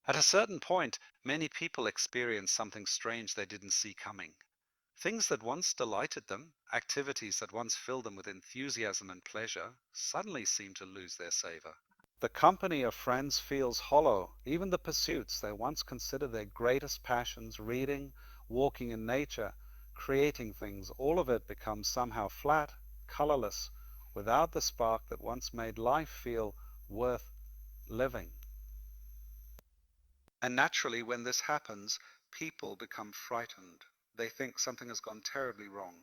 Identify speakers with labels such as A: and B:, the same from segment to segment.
A: At a certain point, many people experience something strange they didn't see coming. Things that once delighted them, activities that once filled them with enthusiasm and pleasure, suddenly seem to lose their savor. The company of friends feels hollow. Even the pursuits they once considered their greatest passions, reading, walking in nature, creating things, all of it becomes somehow flat, colorless, without the spark that once made life feel worth living. And naturally, when this happens, people become frightened. They think something has gone terribly wrong.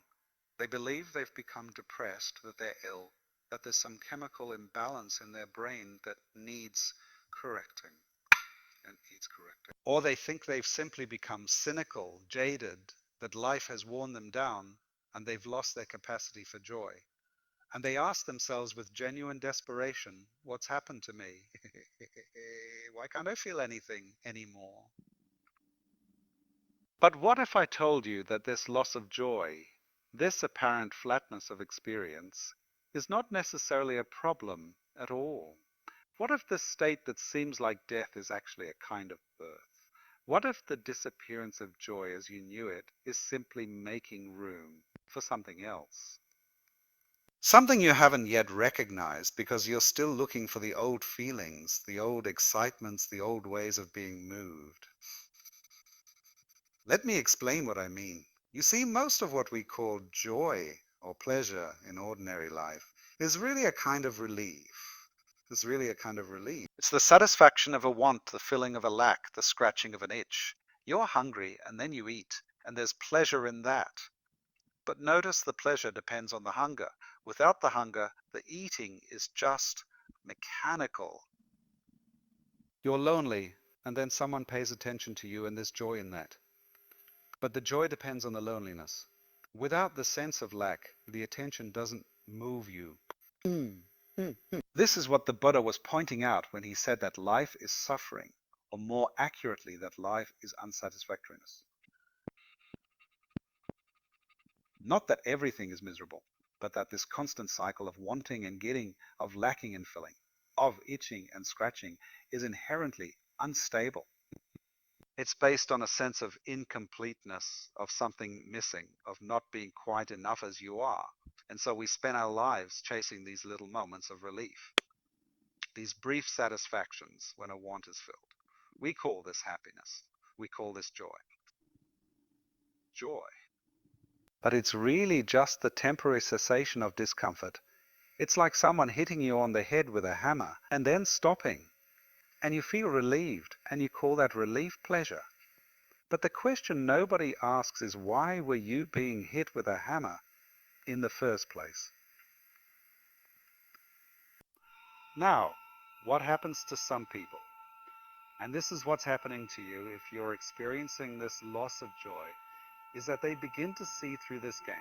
A: They believe they've become depressed, that they're ill, that there's some chemical imbalance in their brain that needs correcting and needs correcting. Or they think they've simply become cynical, jaded, that life has worn them down and they've lost their capacity for joy. And they ask themselves with genuine desperation, what's happened to me? Why can't I feel anything anymore? But what if I told you that this loss of joy, this apparent flatness of experience, is not necessarily a problem at all? What if the state that seems like death is actually a kind of birth? What if the disappearance of joy as you knew it is simply making room for something else? Something you haven't yet recognized because you're still looking for the old feelings, the old excitements, the old ways of being moved. Let me explain what I mean. You see, most of what we call joy or pleasure in ordinary life is really a kind of relief. It's really a kind of relief. It's the satisfaction of a want, the filling of a lack, the scratching of an itch. You're hungry and then you eat, and there's pleasure in that. But notice the pleasure depends on the hunger. Without the hunger, the eating is just mechanical. You're lonely, and then someone pays attention to you, and there's joy in that. But the joy depends on the loneliness. Without the sense of lack, the attention doesn't move you. This is what the Buddha was pointing out when he said that life is suffering, or more accurately, that life is unsatisfactoriness. Not that everything is miserable, but that this constant cycle of wanting and getting, of lacking and filling, of itching and scratching is inherently unstable. It's based on a sense of incompleteness, of something missing, of not being quite enough as you are. And so we spend our lives chasing these little moments of relief, these brief satisfactions when a want is filled. We call this happiness. We call this joy. Joy. But it's really just the temporary cessation of discomfort. It's like someone hitting you on the head with a hammer and then stopping. And you feel relieved, and you call that relief pleasure. But the question nobody asks is, why were you being hit with a hammer in the first place? Now, what happens to some people? And this is what's happening to you if you're experiencing this loss of joy, is that they begin to see through this game.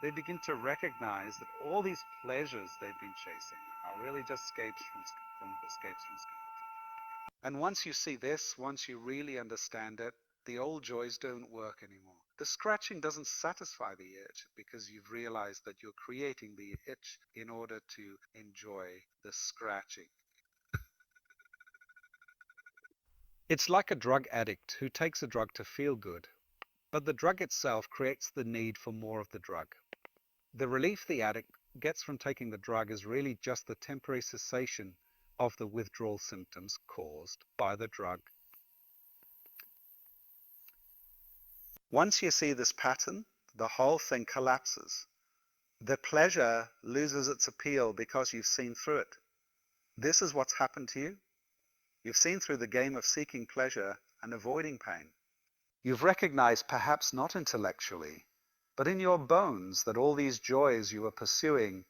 A: They begin to recognize that all these pleasures they've been chasing are really just escapes from And once you see this, once you really understand it, the old joys don't work anymore. The scratching doesn't satisfy the itch because you've realized that you're creating the itch in order to enjoy the scratching. It's like a drug addict who takes a drug to feel good, but the drug itself creates the need for more of the drug. The relief the addict gets from taking the drug is really just the temporary cessation of the withdrawal symptoms caused by the drug. Once you see this pattern, the whole thing collapses. The pleasure loses its appeal because you've seen through it. This is what's happened to you. You've seen through the game of seeking pleasure and avoiding pain. You've recognized, perhaps not intellectually, but in your bones, that all these joys you were pursuing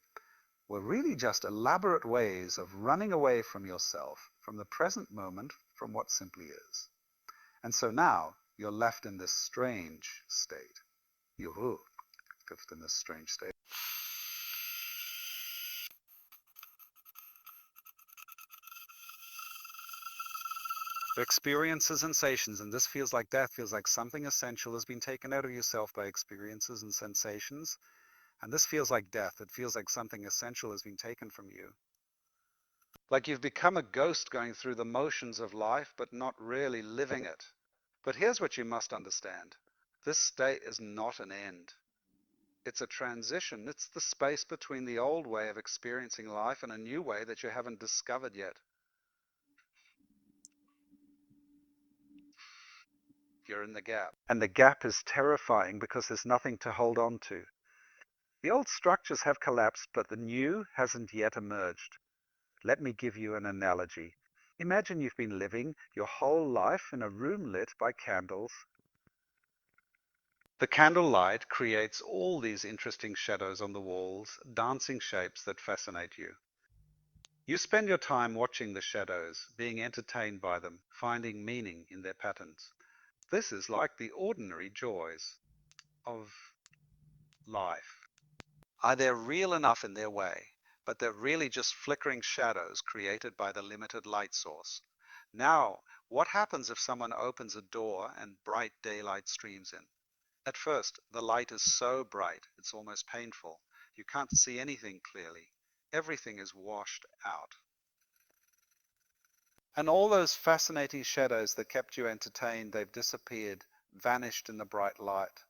A: were really just elaborate ways of running away from yourself, from the present moment, from what simply is. And so now you're left in this strange state. You're left in this strange state. Experiences, sensations, and this feels like death, feels like something essential has been taken out of yourself by experiences and sensations. And this feels like death. It feels like something essential has been taken from you. Like you've become a ghost going through the motions of life, but not really living it. But here's what you must understand. This state is not an end. It's a transition. It's the space between the old way of experiencing life and a new way that you haven't discovered yet. You're in the gap. And the gap is terrifying because there's nothing to hold on to. The old structures have collapsed, but the new hasn't yet emerged. Let me give you an analogy. Imagine you've been living your whole life in a room lit by candles. The candlelight creates all these interesting shadows on the walls, dancing shapes that fascinate you. You spend your time watching the shadows, being entertained by them, finding meaning in their patterns. This is like the ordinary joys of life. They're real enough in their way, but they're really just flickering shadows created by the limited light source. Now, what happens if someone opens a door and bright daylight streams in? At first, the light is so bright it's almost painful. You can't see anything clearly. Everything is washed out. And all those fascinating shadows that kept you entertained, they've disappeared, vanished in the bright light.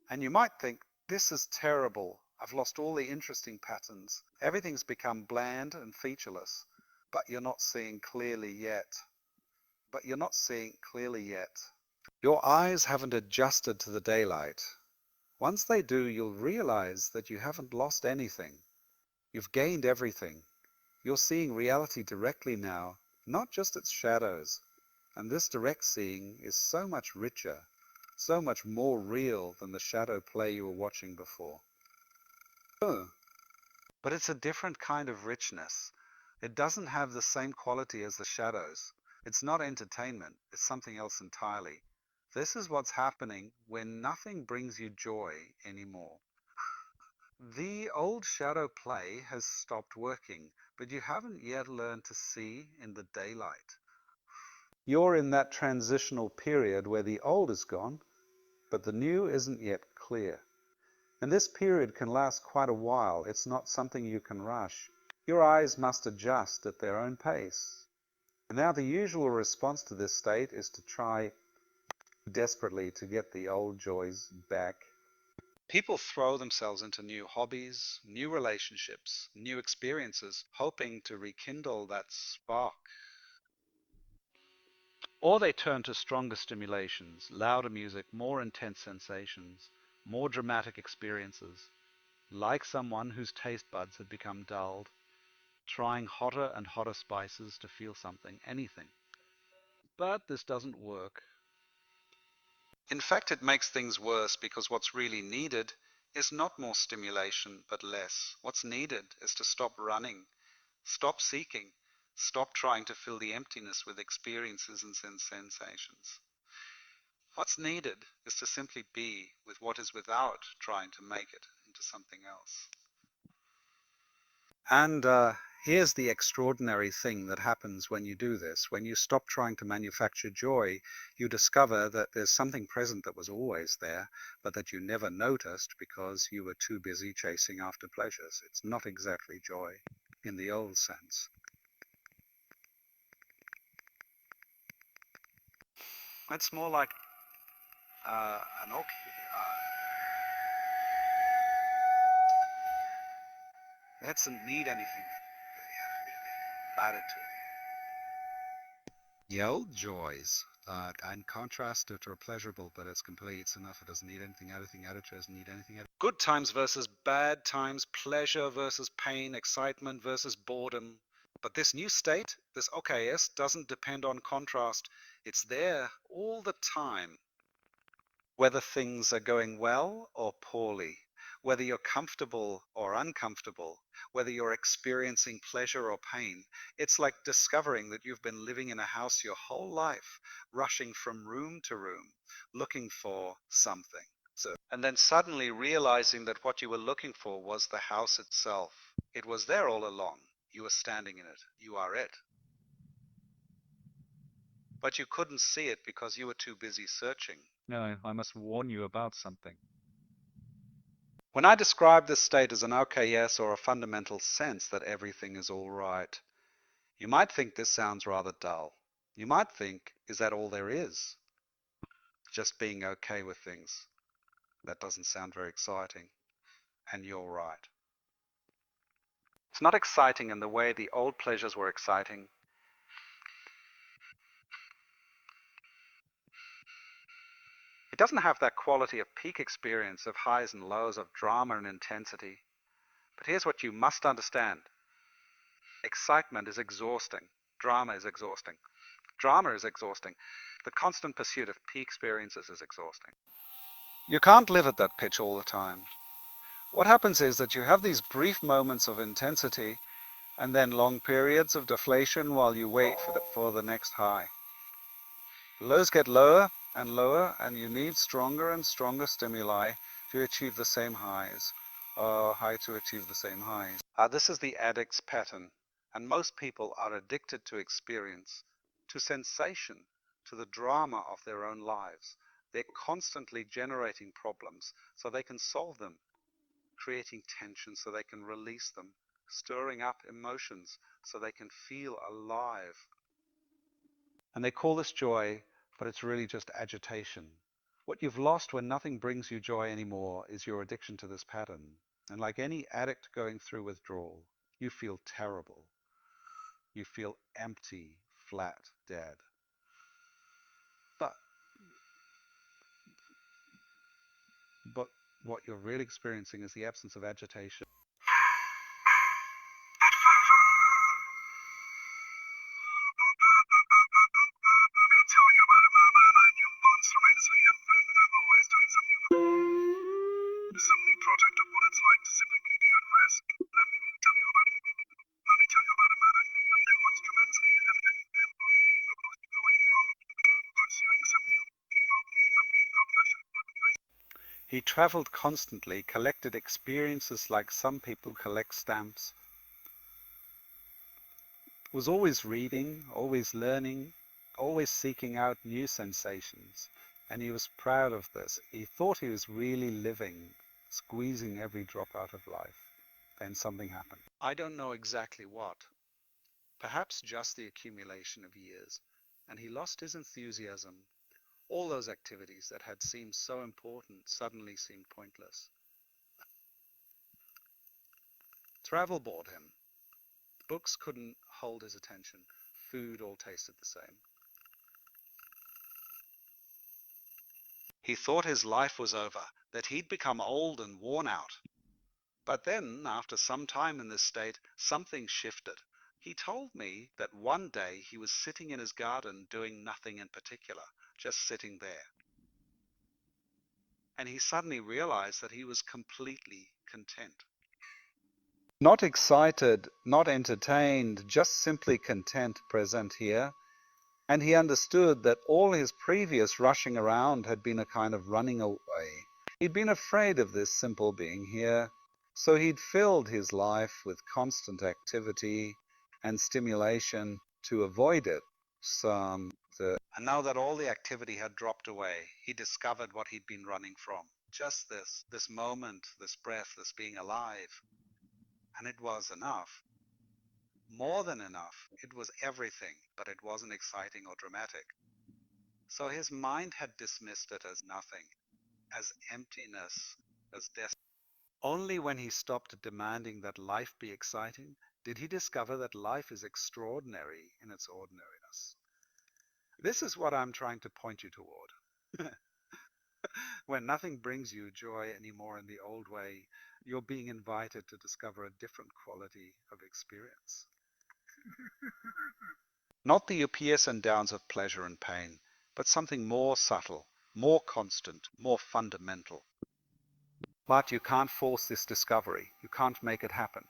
A: And you might think, this is terrible. I've lost all the interesting patterns. Everything's become bland and featureless. But you're not seeing clearly yet. But you're not seeing clearly yet. Your eyes haven't adjusted to the daylight. Once they do, you'll realize that you haven't lost anything. You've gained everything. You're seeing reality directly now, not just its shadows. And this direct seeing is so much richer, so much more real than the shadow play you were watching before. Oh, but it's a different kind of richness. It doesn't have the same quality as the shadows. It's not entertainment, it's something else entirely. This is what's happening when nothing brings you joy anymore. The old shadow play has stopped working, but you haven't yet learned to see in the daylight. You're in that transitional period where the old is gone, but the new isn't yet clear. And this period can last quite a while. It's not something you can rush. Your eyes must adjust at their own pace. And now the usual response to this state is to try desperately to get the old joys back. People throw themselves into new hobbies, new relationships, new experiences, hoping to rekindle that spark. Or they turn to stronger stimulations, louder music, more intense sensations, more dramatic experiences, like someone whose taste buds had become dulled, trying hotter and hotter spices to feel something, anything. But this doesn't work. In fact, it makes things worse because what's really needed is not more stimulation, but less. What's needed is to stop running, stop seeking, stop trying to fill the emptiness with experiences and sensations. What's needed is to simply be with what is without trying to make it into something else. And here's the extraordinary thing that happens when you do this. When you stop trying to manufacture joy, you discover that there's something present that was always there, but that you never noticed because you were too busy chasing after pleasures. It's not exactly joy in the old sense. It's more like an it doesn't need anything added to it. The old joys, in contrast to are pleasurable, but it's complete. It's enough. It doesn't need anything added to it. Doesn't need anything added. Good times versus bad times, pleasure versus pain, excitement versus boredom. But this new state, this OKS, doesn't depend on contrast. It's there all the time. Whether things are going well or poorly, whether you're comfortable or uncomfortable, whether you're experiencing pleasure or pain, it's like discovering that you've been living in a house your whole life, rushing from room to room, looking for something. And then suddenly realizing that what you were looking for was the house itself. It was there all along. You were standing in it. You are it. But you couldn't see it because you were too busy searching. No, I must warn you about something. When I describe this state as an OKS or a fundamental sense that everything is all right, You might think this sounds rather dull. You might think, is that all there is? Just being okay with things. That doesn't sound very exciting. And you're right. It's not exciting in the way the old pleasures were exciting. It doesn't have that quality of peak experience, of highs and lows, of drama and intensity. But here's what you must understand. Excitement is exhausting. Drama is exhausting. Drama is exhausting. The constant pursuit of peak experiences is exhausting. You can't live at that pitch all the time. What happens is that you have these brief moments of intensity and then long periods of deflation while you wait for the next high. Lows get lower and lower, and you need stronger and stronger stimuli to achieve the same highs, or high to achieve the same highs. This is the addict's pattern, and most people are addicted to experience, to sensation, to the drama of their own lives. They're constantly generating problems so they can solve them, creating tension so they can release them, stirring up emotions so they can feel alive. And they call this joy, but it's really just agitation. What you've lost when nothing brings you joy anymore is your addiction to this pattern. And like any addict going through withdrawal, you feel terrible. You feel empty, flat, dead. But, but what you're really experiencing is the absence of agitation. He traveled constantly, collected experiences like some people collect stamps, was always reading, always learning, always seeking out new sensations. And he was proud of this. He thought he was really living, squeezing every drop out of life. Then something happened. I don't know exactly what. Perhaps just the accumulation of years. And he lost his enthusiasm. All those activities that had seemed so important suddenly seemed pointless. Travel bored him. Books couldn't hold his attention. Food all tasted the same. He thought his life was over, that he'd become old and worn out. But then, after some time in this state, something shifted. He told me that one day he was sitting in his garden doing nothing in particular, just sitting there. And he suddenly realized that he was completely content. Not excited, not entertained, just simply content, present here. And he understood that all his previous rushing around had been a kind of running away. He'd been afraid of this simple being here, so he'd filled his life with constant activity and stimulation to avoid it. And now that all the activity had dropped away, he discovered what he'd been running from. Just this moment, this breath, this being alive. And it was enough. More than enough. It was everything, but it wasn't exciting or dramatic. So his mind had dismissed it as nothing, as emptiness, as death. Only when he stopped demanding that life be exciting did he discover that life is extraordinary in its ordinariness. This is what I'm trying to point you toward. When nothing brings you joy anymore in the old way, you're being invited to discover a different quality of experience. Not the ups and downs of pleasure and pain, but something more subtle, more constant, more fundamental. But you can't force this discovery. You can't make it happen.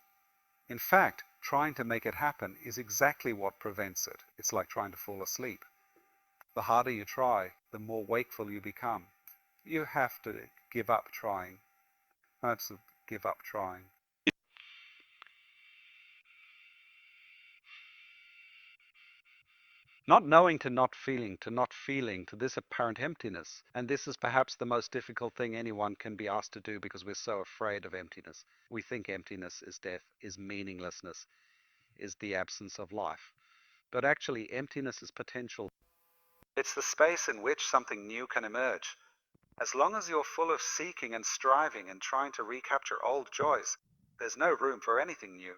A: In fact, trying to make it happen is exactly what prevents it. It's like trying to fall asleep. The harder you try, the more wakeful you become. You have to give up trying. That's give up trying. Not knowing to not feeling, to this apparent emptiness. And this is perhaps the most difficult thing anyone can be asked to do because we're so afraid of emptiness. We think emptiness is death, is meaninglessness. is the absence of life, but actually emptiness is potential. It's the space in which something new can emerge. As long as you're full of seeking and striving and trying to recapture old joys, there's no room for anything new.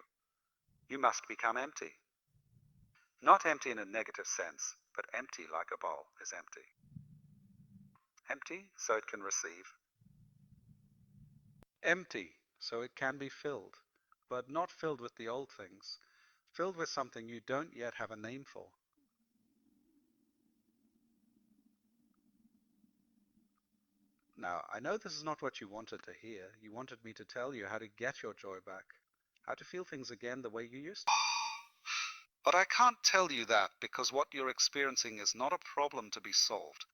A: You must become empty. Not empty in a negative sense, but empty like a bowl is empty. Empty so it can receive. Empty so it can be filled, but not filled with the old things, filled with something you don't yet have a name for. Now, I know this is not what you wanted to hear. You wanted me to tell you how to get your joy back, how to feel things again the way you used to. But I can't tell you that because what you're experiencing is not a problem to be solved.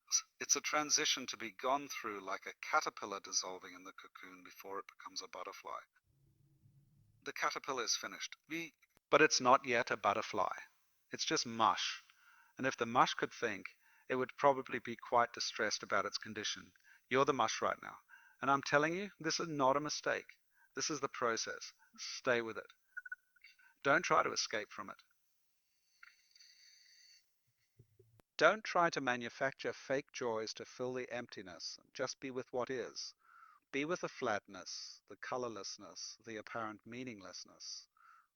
A: It's a transition to be gone through like a caterpillar dissolving in the cocoon before it becomes a butterfly. The caterpillar is finished. But it's not yet a butterfly. It's just mush. And if the mush could think, it would probably be quite distressed about its condition. You're the mush right now. And I'm telling you, this is not a mistake. This is the process. Stay with it. Don't try to escape from it. Don't try to manufacture fake joys to fill the emptiness. Just be with what is. Be with the flatness, the colorlessness, the apparent meaninglessness.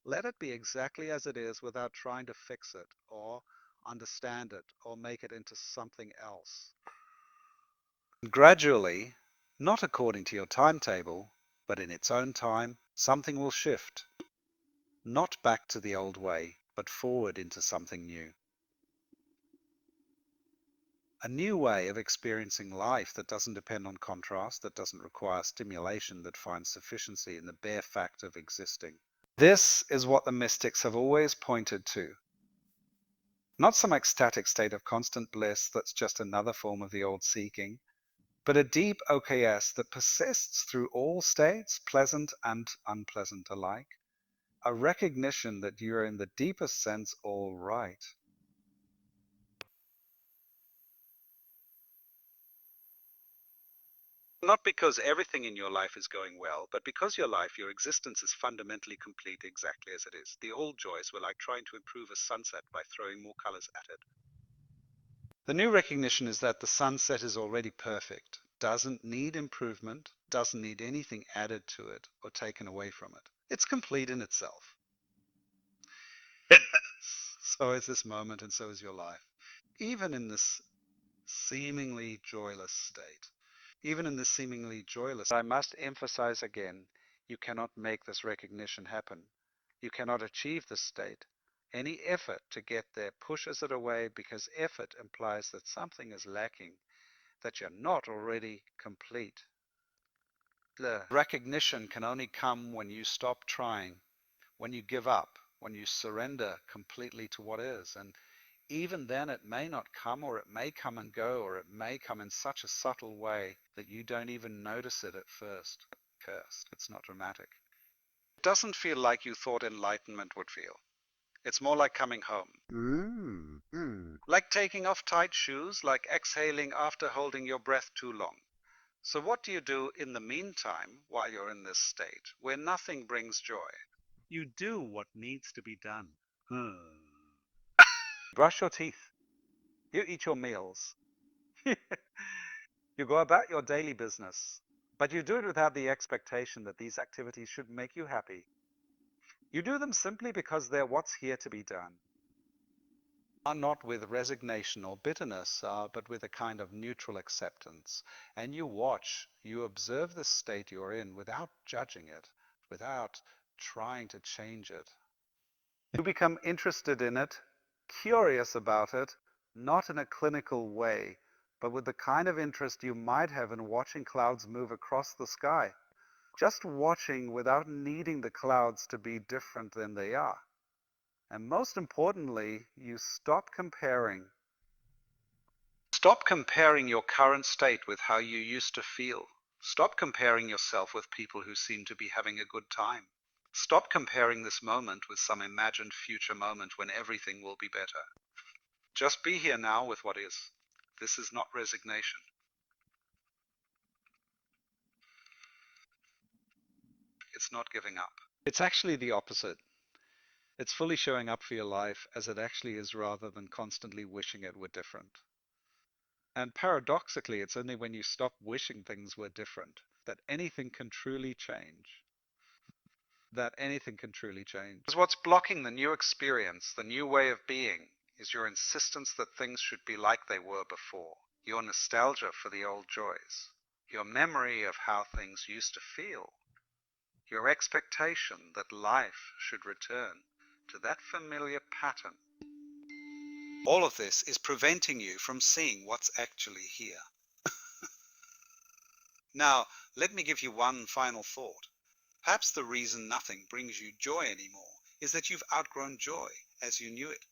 A: Let it be exactly as it is without trying to fix it or understand it or make it into something else. Gradually, not according to your timetable, but in its own time, something will shift. Not back to the old way, but forward into something new. A new way of experiencing life that doesn't depend on contrast, that doesn't require stimulation, that finds sufficiency in the bare fact of existing. This is what the mystics have always pointed to. Not some ecstatic state of constant bliss that's just another form of the old seeking, but a deep OKS that persists through all states, pleasant and unpleasant alike. A recognition that you're in the deepest sense all right. Not because everything in your life is going well, but because your existence is fundamentally complete exactly as it is. The old joys were like trying to improve a sunset by throwing more colors at it. The new recognition is that the sunset is already perfect, doesn't need improvement, doesn't need anything added to it or taken away from it. It's complete in itself. So is this moment and so is your life. Even in this seemingly joyless state. Even in this seemingly joyless, I must emphasize again, you cannot make this recognition happen. You cannot achieve this state. Any effort to get there pushes it away because effort implies that something is lacking, that you're not already complete. The recognition can only come when you stop trying, when you give up, when you surrender completely to what is. And even then it may not come, or it may come and go, or it may come in such a subtle way that you don't even notice it at first. Cursed. It's not dramatic. It doesn't feel like you thought enlightenment would feel. It's more like coming home. Like taking off tight shoes, like exhaling after holding your breath too long. So what do you do in the meantime while you're in this state, where nothing brings joy? You do what needs to be done. Brush your teeth. You eat your meals. You go about your daily business, but you do it without the expectation that these activities should make you happy. You do them simply because they're what's here to be done. Not with resignation or bitterness, but with a kind of neutral acceptance. And you watch, you observe the state you're in without judging it, without trying to change it. You become interested in it, curious about it, not in a clinical way, but with the kind of interest you might have in watching clouds move across the sky. Just watching without needing the clouds to be different than they are. And most importantly, you stop comparing. Stop comparing your current state with how you used to feel. Stop comparing yourself with people who seem to be having a good time. Stop comparing this moment with some imagined future moment when everything will be better. Just be here now with what is. This is not resignation. It's not giving up. It's actually the opposite. It's fully showing up for your life as it actually is rather than constantly wishing it were different. And paradoxically, it's only when you stop wishing things were different that anything can truly change. That anything can truly change. Because what's blocking the new experience, the new way of being, is your insistence that things should be like they were before. Your nostalgia for the old joys. Your memory of how things used to feel. Your expectation that life should return to that familiar pattern. All of this is preventing you from seeing what's actually here. Now, let me give you one final thought. Perhaps the reason nothing brings you joy anymore is that you've outgrown joy as you knew it.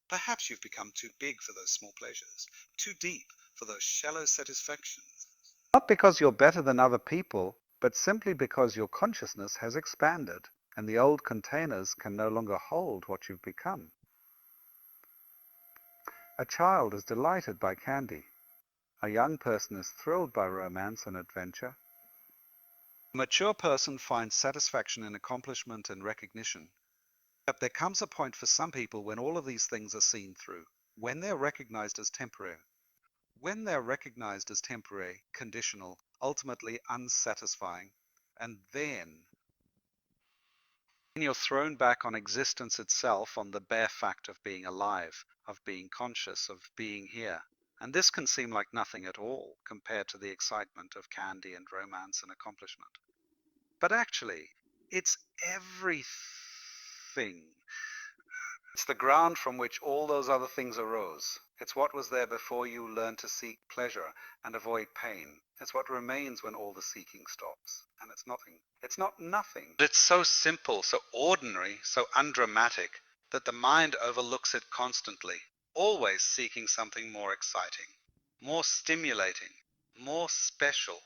A: Perhaps you've become too big for those small pleasures, too deep for those shallow satisfactions. Not because you're better than other people, but simply because your consciousness has expanded, and the old containers can no longer hold what you've become. A child is delighted by candy. A young person is thrilled by romance and adventure. A mature person finds satisfaction in accomplishment and recognition. But there comes a point for some people when all of these things are seen through, when they're recognized as temporary. When they're recognized as temporary, conditional, ultimately unsatisfying, and then you're thrown back on existence itself, on the bare fact of being alive, of being conscious, of being here. And this can seem like nothing at all compared to the excitement of candy and romance and accomplishment. But actually, it's everything. It's the ground from which all those other things arose. It's what was there before you learned to seek pleasure and avoid pain. It's what remains when all the seeking stops. And it's nothing. It's not nothing. But it's so simple, so ordinary, so undramatic, that the mind overlooks it constantly, always seeking something more exciting, more stimulating, more special.